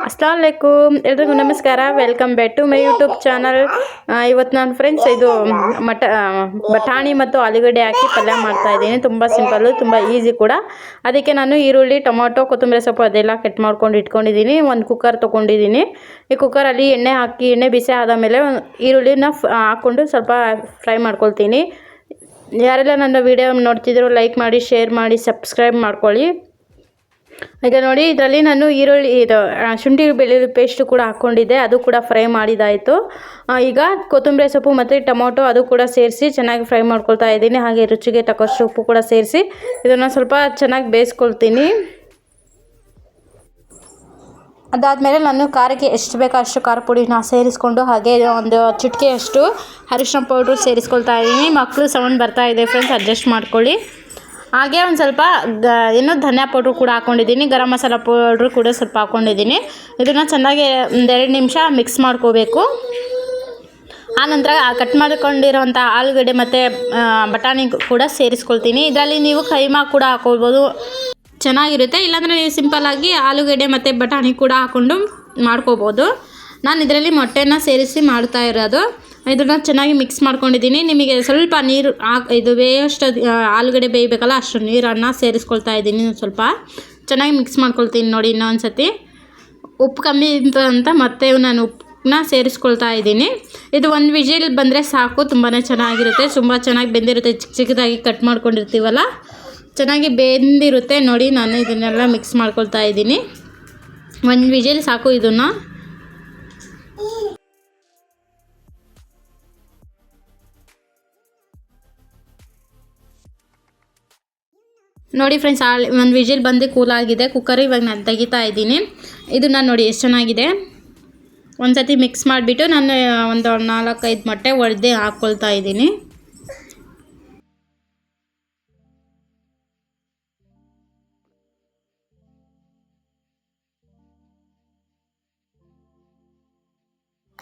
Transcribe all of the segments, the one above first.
अस्सलाम वालेकुम ಎಲ್ರಿಗೂ ನಮಸ್ಕಾರ welcome back to my YouTube channel ಇವತ್ತು ನಾನು ಫ್ರೆಂಡ್ಸ್ ಇದು ಬಟಾಣಿ ಮತ್ತು ಆಲೂಗಡ್ಡೆ ಹಾಕಿ ಪಲ್ಯ ಮಾಡ್ತಾ ಇದ್ದೀನಿ ತುಂಬ ಸಿಂಪಲ್ ತುಂಬ ಈಜಿ ಕೂಡ ಅದಕ್ಕೆ ನಾನು ಈರುಳ್ಳಿ ಟೊಮೆಟೊ ಕೊತ್ತಂಬರಿ ಸೊಪ್ಪು ಅದೆಲ್ಲ ಕಟ್ ಮಾಡ್ಕೊಂಡು ಇಟ್ಕೊಂಡಿದ್ದೀನಿ ಒಂದು ಕುಕ್ಕರ್ ತಗೊಂಡಿದ್ದೀನಿ ಈ ಕುಕ್ಕರ್ ಅಲ್ಲಿ ಎಣ್ಣೆ ಹಾಕಿ ಎಣ್ಣೆ ಬಿಸಿ ಆದ ಮೇಲೆ ಈರುಳ್ಳಿನ ಹಾಕೊಂಡು ಸ್ವಲ್ಪ ಫ್ರೈ ಮಾಡ್ಕೊಳ್ತೀನಿ ಯಾರೆಲ್ಲ ನನ್ನ ವಿಡಿಯೋ ನೋಡ್ತಿದ್ರು ಲೈಕ್ ಮಾಡಿ ಶೇರ್ ಮಾಡಿ ಸಬ್ಸ್ಕ್ರೈಬ್ ಮಾಡ್ಕೊಳ್ಳಿ ಈಗ ನೋಡಿ ಇದರಲ್ಲಿ ನಾನು ಈರುಳ್ಳಿ ಶುಂಠಿ ಬೆಳ್ಳುಳ್ಳಿ ಪೇಸ್ಟ್ ಕೂಡ ಹಾಕೊಂಡಿದ್ದೆ ಅದು ಕೂಡ ಫ್ರೈ ಮಾಡಿದಾಯಿತು ಈಗ ಕೊತ್ತಂಬರಿ ಸೊಪ್ಪು ಮತ್ತು ಟೊಮೆಟೊ ಅದು ಕೂಡ ಸೇರಿಸಿ ಚೆನ್ನಾಗಿ ಫ್ರೈ ಮಾಡ್ಕೊಳ್ತಾ ಇದ್ದೀನಿ ಹಾಗೆ ರುಚಿಗೆ ತಕ್ಕಷ್ಟು ಉಪ್ಪು ಕೂಡ ಸೇರಿಸಿ ಇದನ್ನು ಸ್ವಲ್ಪ ಚೆನ್ನಾಗಿ ಬೇಯಿಸ್ಕೊಳ್ತೀನಿ ಅದಾದಮೇಲೆ ನಾನು ಖಾರಕ್ಕೆ ಎಷ್ಟು ಬೇಕೋ ಅಷ್ಟು ಖಾರ ಪುಡಿನ ಸೇರಿಸ್ಕೊಂಡು ಹಾಗೆ ಒಂದು ಚಿಟಿಕೆಯಷ್ಟು ಅರಿಶಿನ ಪೌಡ್ರು ಸೇರಿಸ್ಕೊಳ್ತಾ ಇದ್ದೀನಿ ಮಕ್ಕಳು ಸೌಂಡ್ ಬರ್ತಾ ಇದೆ ಫ್ರೆಂಡ್ಸ್ ಅಡ್ಜಸ್ಟ್ ಮಾಡ್ಕೊಳ್ಳಿ ಹಾಗೆ ಒಂದು ಸ್ವಲ್ಪ ಧನಿಯಾ ಪೌಡ್ರು ಕೂಡ ಹಾಕ್ಕೊಂಡಿದ್ದೀನಿ ಗರಂ ಮಸಾಲ ಪೌಡ್ರು ಕೂಡ ಸ್ವಲ್ಪ ಹಾಕ್ಕೊಂಡಿದ್ದೀನಿ ಇದನ್ನು ಚೆನ್ನಾಗಿ ಒಂದೆರಡು ನಿಮಿಷ ಮಿಕ್ಸ್ ಮಾಡ್ಕೋಬೇಕು ಆನಂತರ ಕಟ್ ಮಾಡಿಕೊಂಡಿರೋಂಥ ಆಲೂಗಡ್ಡೆ ಮತ್ತು ಬಟಾಣಿ ಕೂಡ ಸೇರಿಸ್ಕೊಳ್ತೀನಿ ಇದರಲ್ಲಿ ನೀವು ಕೈಮಾ ಕೂಡ ಹಾಕ್ಕೊಳ್ಬೋದು ಚೆನ್ನಾಗಿರುತ್ತೆ ಇಲ್ಲಾಂದರೆ ನೀವು ಸಿಂಪಲ್ಲಾಗಿ ಆಲೂಗಡ್ಡೆ ಮತ್ತು ಬಟಾಣಿ ಕೂಡ ಹಾಕ್ಕೊಂಡು ಮಾಡ್ಕೋಬೋದು ನಾನು ಇದರಲ್ಲಿ ಮೊಟ್ಟೆನ ಸೇರಿಸಿ ಮಾಡ್ತಾ ಇರೋದು ಇದನ್ನು ಚೆನ್ನಾಗಿ ಮಿಕ್ಸ್ ಮಾಡ್ಕೊಂಡಿದ್ದೀನಿ ನಿಮಗೆ ಸ್ವಲ್ಪ ನೀರು ಇದು ಬೇಯಷ್ಟು ಆಲೂಗಡ್ಡೆ ಬೇಯಬೇಕಲ್ಲ ಅಷ್ಟು ನೀರನ್ನು ಸೇರಿಸ್ಕೊಳ್ತಾ ಇದ್ದೀನಿ ಸ್ವಲ್ಪ ಚೆನ್ನಾಗಿ ಮಿಕ್ಸ್ ಮಾಡ್ಕೊಳ್ತೀನಿ ನೋಡಿ ಇನ್ನೊಂದು ಸತಿ ಉಪ್ಪು ಕಮ್ಮಿ ಅಂತ ಮತ್ತೆ ನಾನು ಉಪ್ಪನ್ನ ಸೇರಿಸ್ಕೊಳ್ತಾ ಇದ್ದೀನಿ ಇದು ಒಂದು ವಿಜಿಲ್ ಬಂದರೆ ಸಾಕು ತುಂಬಾ ಚೆನ್ನಾಗಿರುತ್ತೆ ತುಂಬ ಚೆನ್ನಾಗಿ ಬೆಂದಿರುತ್ತೆ ಚಿಕ್ಕ ಚಿಕ್ಕದಾಗಿ ಕಟ್ ಮಾಡ್ಕೊಂಡಿರ್ತೀವಲ್ಲ ಚೆನ್ನಾಗಿ ಬೆಂದಿರುತ್ತೆ ನೋಡಿ ನಾನು ಇದನ್ನೆಲ್ಲ ಮಿಕ್ಸ್ ಮಾಡ್ಕೊಳ್ತಾ ಇದ್ದೀನಿ ಒಂದು ವಿಜಿಲ್ ಸಾಕು ಇದನ್ನು ನೋಡಿ ಫ್ರೆಂಡ್ಸ್ ಒಂದು ವಿಜಿಲ್ ಬಂದು ಕೂಲಾಗಿದೆ ಕುಕ್ಕರ್ ಇವಾಗ ನಾನು ತೆಗಿತಾ ಇದ್ದೀನಿ ಇದನ್ನು ನೋಡಿ ಎಷ್ಟು ಚೆನ್ನಾಗಿದೆ ಒಂದು ಸತಿ ಮಿಕ್ಸ್ ಮಾಡಿಬಿಟ್ಟು ನಾನು ಒಂದು 4-5 ಮೊಟ್ಟೆ ಒಡೆದು ಹಾಕ್ಕೊಳ್ತಾ ಇದ್ದೀನಿ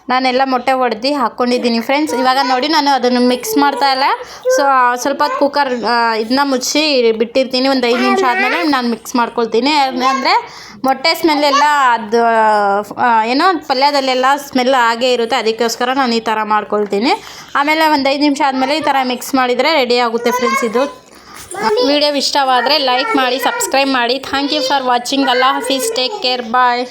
ನಾನೆಲ್ಲ ಮೊಟ್ಟೆ ಹೊಡೆದು ಹಾಕ್ಕೊಂಡಿದ್ದೀನಿ ಫ್ರೆಂಡ್ಸ್ ಇವಾಗ ನೋಡಿ ನಾನು ಅದನ್ನು ಮಿಕ್ಸ್ ಮಾಡ್ತಾ ಇಲ್ಲ ಸೊ ಸ್ವಲ್ಪ ಹೊತ್ತು ಕುಕ್ಕರ್ ಇದನ್ನ ಮುಚ್ಚಿ ಬಿಟ್ಟಿರ್ತೀನಿ ಒಂದು 5 ನಿಮಿಷ ಆದಮೇಲೆ ನಾನು ಮಿಕ್ಸ್ ಮಾಡ್ಕೊಳ್ತೀನಿ ಅಂದರೆ ಮೊಟ್ಟೆ ಸ್ಮೆಲ್ಲೆಲ್ಲ ಅದು ಏನೋ ಪಲ್ಯದಲ್ಲೆಲ್ಲ ಸ್ಮೆಲ್ ಆಗೇ ಇರುತ್ತೆ ಅದಕ್ಕೋಸ್ಕರ ನಾನು ಈ ಥರ ಮಾಡ್ಕೊಳ್ತೀನಿ ಆಮೇಲೆ ಒಂದು 5 ನಿಮಿಷ ಆದಮೇಲೆ ಈ ಥರ ಮಿಕ್ಸ್ ಮಾಡಿದರೆ ರೆಡಿ ಆಗುತ್ತೆ ಫ್ರೆಂಡ್ಸ್ ಇದು ವಿಡಿಯೋ ಇಷ್ಟವಾದರೆ ಲೈಕ್ ಮಾಡಿ ಸಬ್ಸ್ಕ್ರೈಬ್ ಮಾಡಿ ಥ್ಯಾಂಕ್ ಯು ಫಾರ್ ವಾಚಿಂಗ್ ಅಲ್ಲಾ ಹಾಫೀಸ್ ಟೇಕ್ ಕೇರ್ ಬಾಯ್